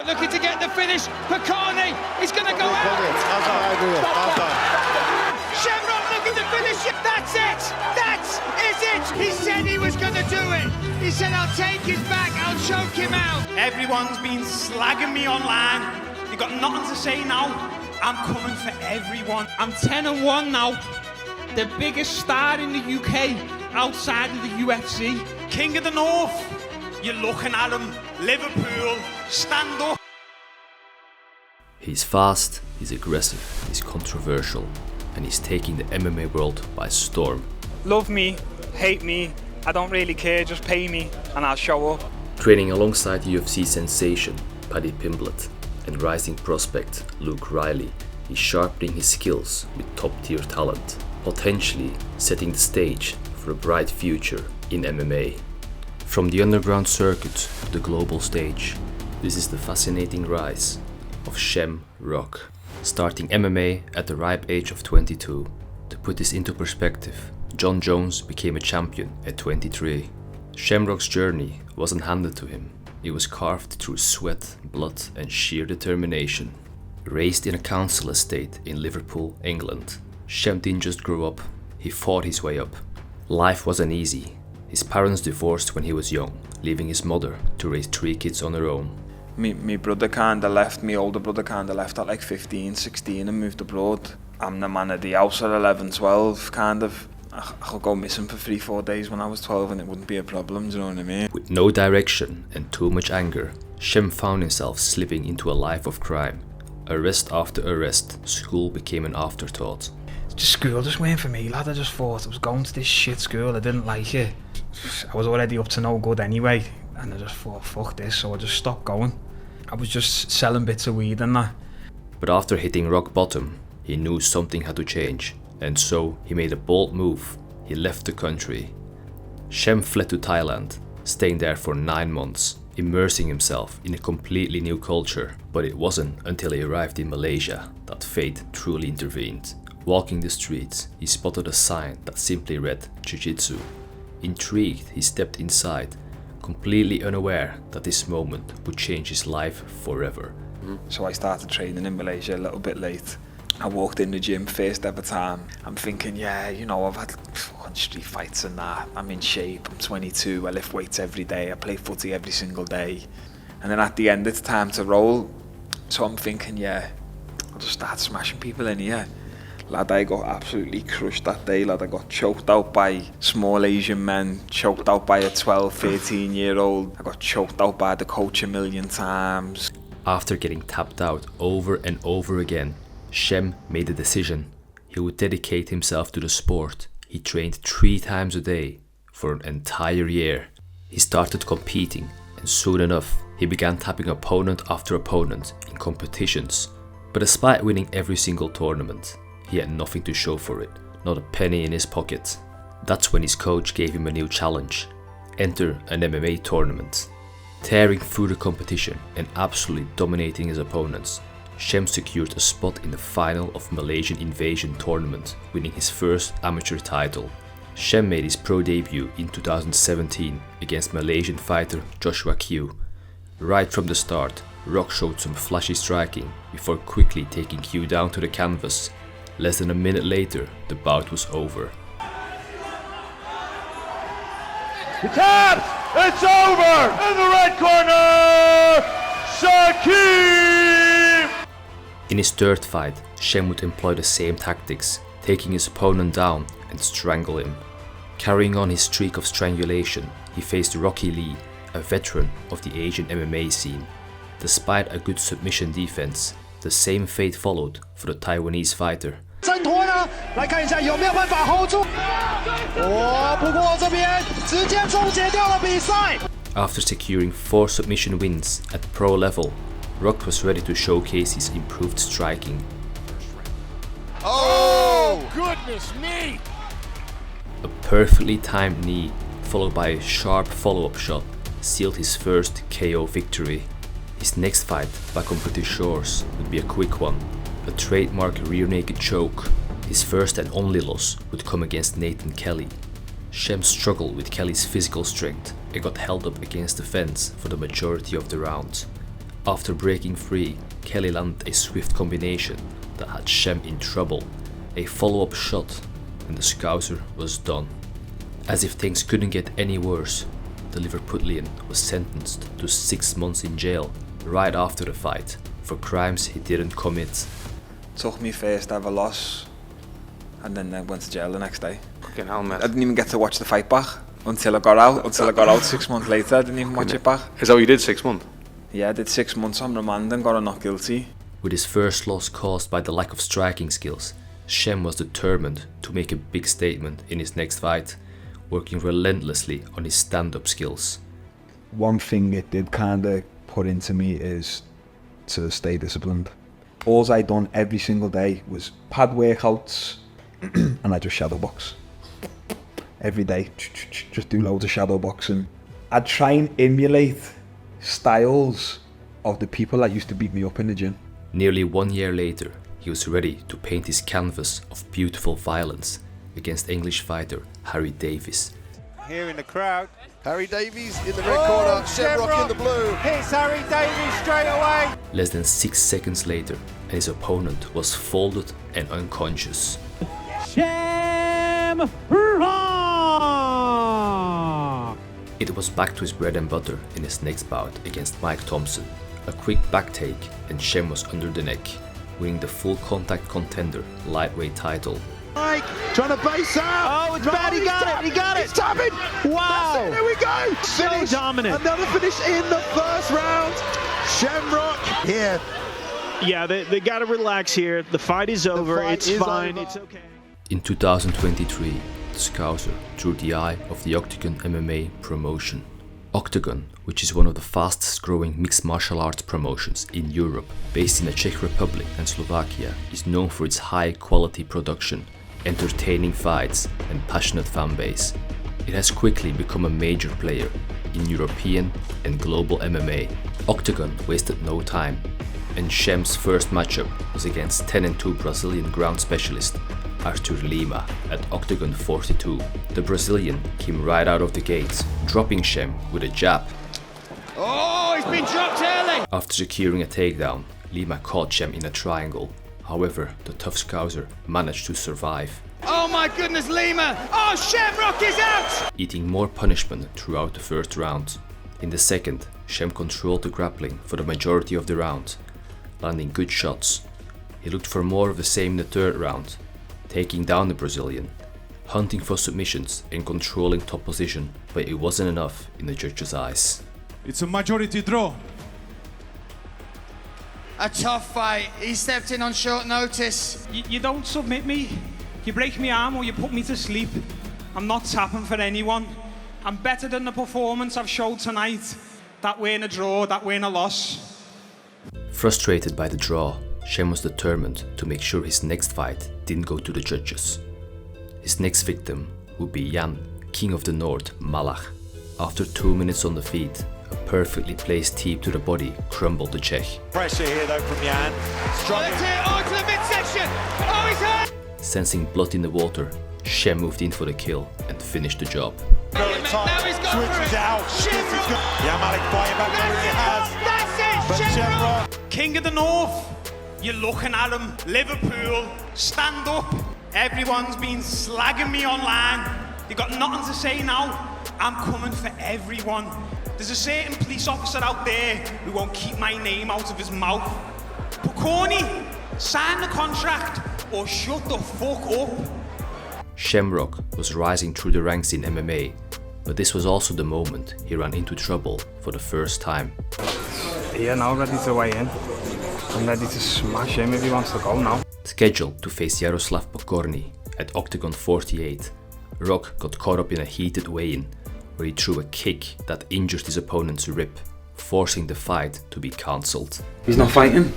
looking to get the finish. Pakani is going to go out. Shamrock looking to finish it. That's it. That is it. He said he was going to do it. He said, I'll take his back. I'll choke him out. Everyone's been slagging me online. You got nothing to say now. I'm coming for everyone. I'm 10-1 now. The biggest star in the UK outside of the UFC. King of the North. You're looking at him. Liverpool. Stand up. He's fast, he's aggressive, he's controversial, and he's taking the MMA world by storm. Love me, hate me, I don't really care, just pay me and I'll show up. Training alongside UFC sensation Paddy Pimblett and rising prospect Luke Riley, he's sharpening his skills with top-tier talent, potentially setting the stage for a bright future in MMA. From the underground circuit to the global stage, this is the fascinating rise of Shem Rock, starting MMA at the ripe age of 22. To put this into perspective, John Jones became a champion at 23. Shamrock's journey wasn't handed to him. It was carved through sweat, blood and sheer determination. Raised in a council estate in Liverpool, England, Shem didn't just grow up, he fought his way up. Life wasn't easy. His parents divorced when he was young, leaving his mother to raise 3 kids on her own. My brother kinda left, my older brother kinda left at like 15, 16 and moved abroad. I'm the man of the house at 11, 12, kind of. I could go missing for 3-4 days when I was 12 and it wouldn't be a problem, do you know what I mean? With no direction and too much anger, Shem found himself slipping into a life of crime. Arrest after arrest, school became an afterthought. School just weren't for me, lad. I just thought I was going to this shit school, I didn't like it. I was already up to no good anyway, and I just thought, fuck this, so I just stopped going. I was just selling bits of weed and that. But after hitting rock bottom, he knew something had to change, and so he made a bold move. He left the country. Shem fled to Thailand, staying there for 9 months, immersing himself in a completely new culture. But it wasn't until he arrived in Malaysia that fate truly intervened. Walking the streets, he spotted a sign that simply read Jiu-Jitsu. Intrigued, he stepped inside, completely unaware that this moment would change his life forever. So I started training in Malaysia a little bit late. I walked in the gym first ever time. I'm thinking, yeah, you know, I've had fucking street fights and that. I'm in shape, I'm 22, I lift weights every day, I play footy every single day. And then at the end it's time to roll. So I'm thinking, yeah, I'll just start smashing people in here. Lad, I got absolutely crushed that day, lad. I got choked out by small Asian men, choked out by a 12, 13-year-old. I got choked out by the coach 1,000,000 times. After getting tapped out over and over again, Shem made a decision. He would dedicate himself to the sport. He trained 3 times a day for an entire year. He started competing, and soon enough, he began tapping opponent after opponent in competitions. But despite winning every single tournament, he had nothing to show for it, not a penny in his pocket. That's when his coach gave him a new challenge: enter an MMA tournament. Tearing through the competition and absolutely dominating his opponents, Shem secured a spot in the final of Malaysian Invasion tournament, winning his first amateur title. Shem made his pro debut in 2017 against Malaysian fighter Joshua Q. Right from the start, Rock showed some flashy striking before quickly taking Q down to the canvas. Less than a minute later, the bout was over. He taps! It's over! In the red corner, Shaquime! In his third fight, Shem would employ the same tactics, taking his opponent down and strangle him. Carrying on his streak of strangulation, he faced Rocky Lee, a veteran of the Asian MMA scene. Despite a good submission defense, the same fate followed for the Taiwanese fighter. 挣脱呢？来看一下有没有办法 hold 住。不过这边直接终结掉了比赛。 After securing 4 submission wins at pro level, Rock was ready to showcase his improved striking. Oh, goodness me! A perfectly timed knee, followed by a sharp follow-up shot, sealed his first KO victory. His next fight back on British shores would be a quick one, a trademark rear naked choke. His first and only loss would come against Nathan Kelly. Shem struggled with Kelly's physical strength and got held up against the fence for the majority of the round. After breaking free, Kelly landed a swift combination that had Shem in trouble, a follow-up shot, and the Scouser was done. As if things couldn't get any worse, the Liverpudlian was sentenced to 6 months in jail right after the fight for crimes he didn't commit. Took me first ever loss, and then I went to jail the next day. Fucking hell, mate. I didn't even get to watch the fight back until I got out. 6 months later, I didn't even watch it back. Is that what you did, 6 months? Yeah, I did 6 months on remand and got a not guilty. With his first loss caused by the lack of striking skills, Shem was determined to make a big statement in his next fight, working relentlessly on his stand-up skills. One thing it did kind of put into me is to stay disciplined. All I done every single day was pad workouts and I just shadow box. Every day, just do loads of shadow boxing. I'd try and emulate styles of the people that used to beat me up in the gym. Nearly 1 year later, he was ready to paint his canvas of beautiful violence against English fighter Harry Davies. Here in the crowd, Harry Davies in the red corner, Shem Rock in the blue. Hits Harry Davies straight away. Less than 6 seconds later, and his opponent was folded and unconscious. Shem Rock! It was back to his bread and butter in his next bout against Mike Thompson. A quick back take and Shem was under the neck, winning the full contact contender lightweight title. Mike trying to base out. Oh, it's Baddy, got it. He got it. He's tapping. Wow. That's it. There we go. Finish. So dominant. Another finish in the first round. Shem Rock here. Yeah, they got to relax here. The fight is over. It's fine. It's okay. In 2023, the Scouser drew the eye of the Oktagon MMA promotion. Oktagon, which is one of the fastest growing mixed martial arts promotions in Europe, based in the Czech Republic and Slovakia, is known for its high quality production, entertaining fights and passionate fan base. It has quickly become a major player in European and global MMA. Oktagon wasted no time, and Shem's first matchup was against 10-2 Brazilian ground specialist Arthur Lima at Oktagon 42. The Brazilian came right out of the gates, dropping Shem with a jab. Oh, he's been dropped early. After securing a takedown, Lima caught Shem in a triangle. However, the tough Scouser managed to survive, Oh my goodness, Lima. Oh, Shem Rock is out. eating more punishment throughout the first round. In the second, Shem controlled the grappling for the majority of the round, landing good shots. He looked for more of the same in the third round, taking down the Brazilian, hunting for submissions and controlling top position, but it wasn't enough in the judges' eyes. It's a majority draw. A tough fight. He stepped in on short notice. You don't submit me. You break my arm or you put me to sleep. I'm not tapping for anyone. I'm better than the performance I've showed tonight. That we're in a draw, that we're in a loss. Frustrated by the draw, Shem was determined to make sure his next fight didn't go to the judges. His next victim would be Jan, King of the North, Malach. After 2 minutes on the feet, a perfectly placed teep to the body crumbled the Czech. Pressure here though from Jan. Struggling. Oh, to the midsection. Oh, he's hurt. Sensing blood in the water, Shem moved in for the kill and finished the job. Now he's gone for Switches it. out. Shem Rock. Malik fighting back there he has. That's it. But Shem Shem Rock. Rock. King of the North, you're looking at him. Liverpool, stand up. Everyone's been slagging me online. They got nothing to say now. I'm coming for everyone. There's a certain police officer out there who won't keep my name out of his mouth. Puconi, sign the contract or shut the fuck up. Shem Rock was rising through the ranks in MMA, but this was also the moment he ran into trouble for the first time. Yeah, now ready to weigh in. I'm ready to smash him if he wants to go now. Scheduled to face Jaroslav Pokorny at Oktagon 48, Rock got caught up in a heated weigh-in where he threw a kick that injured his opponent's rib, forcing the fight to be cancelled. He's not fighting?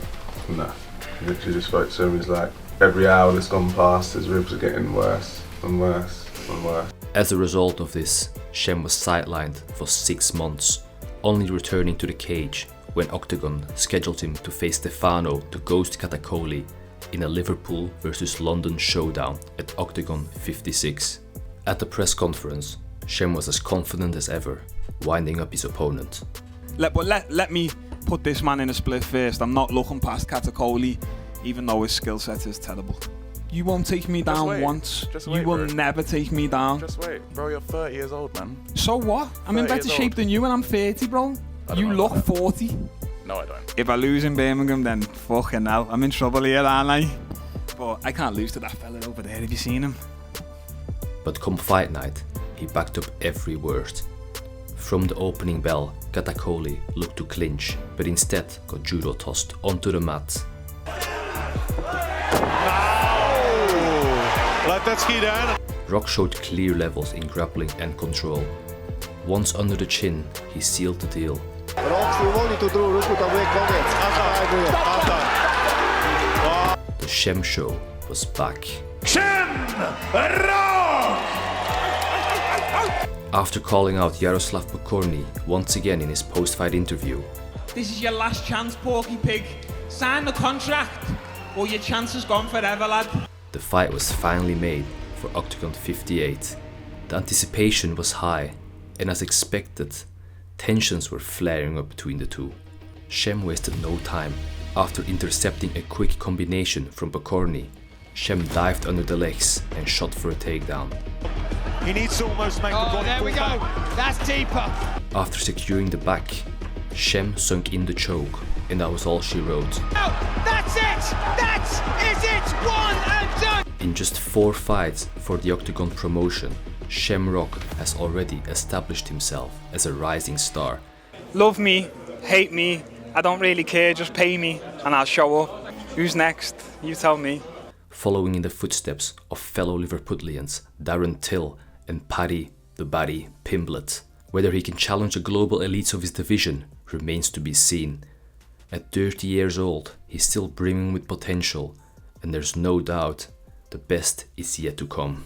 No, he literally just spoke to him. He's like, every hour that's gone past, his ribs are getting worse and worse and worse. As a result of this, Shem was sidelined for 6 months, only returning to the cage when Oktagon scheduled him to face Stefano the Ghost Katakoli in a Liverpool versus London showdown at Oktagon 56. At the press conference, Shem was as confident as ever, winding up his opponent. Let me put this man in a split first. I'm not looking past Katakoli, even though his skill set is terrible. You won't take me down once. You will never take me down. Just wait, bro, you're 30 years old, man. So what? I'm in better shape than you and I'm 30, bro. You look 40. No, I don't. If I lose in Birmingham, then fucking hell, I'm in trouble here, aren't I? But I can't lose to that fella over there. Have you seen him? But come fight night, he backed up every word. From the opening bell, Katakoli looked to clinch, but instead got judo tossed onto the mat. Let that ski down. Rock showed clear levels in grappling and control. Once under the chin, he sealed the deal. The Shem Show was back. Shem Rock! After calling out Yaroslav Pokorny once again in his post-fight interview, This is your last chance, Porky Pig. Sign the contract, or your chance is gone forever, lad. the fight was finally made for Oktagon 58. The anticipation was high, and as expected, tensions were flaring up between the two. Shem wasted no time. After intercepting a quick combination from Pokorny, Shem dived under the legs and shot for a takedown. He needs to almost make the body there we go. That's deeper. After securing the back, Shem sunk in the choke, and that was all she wrote. Oh, that's it. That is it. One and done. In just 4 fights for the Oktagon promotion, Shem Rock has already established himself as a rising star. Love me, hate me, I don't really care, just pay me and I'll show up. Who's next? You tell me. Following in the footsteps of fellow Liverpudlians Darren Till and Paddy the Baddy Pimblett. Whether he can challenge the global elites of his division remains to be seen. At 30 years old, he's still brimming with potential, and there's no doubt the best is yet to come.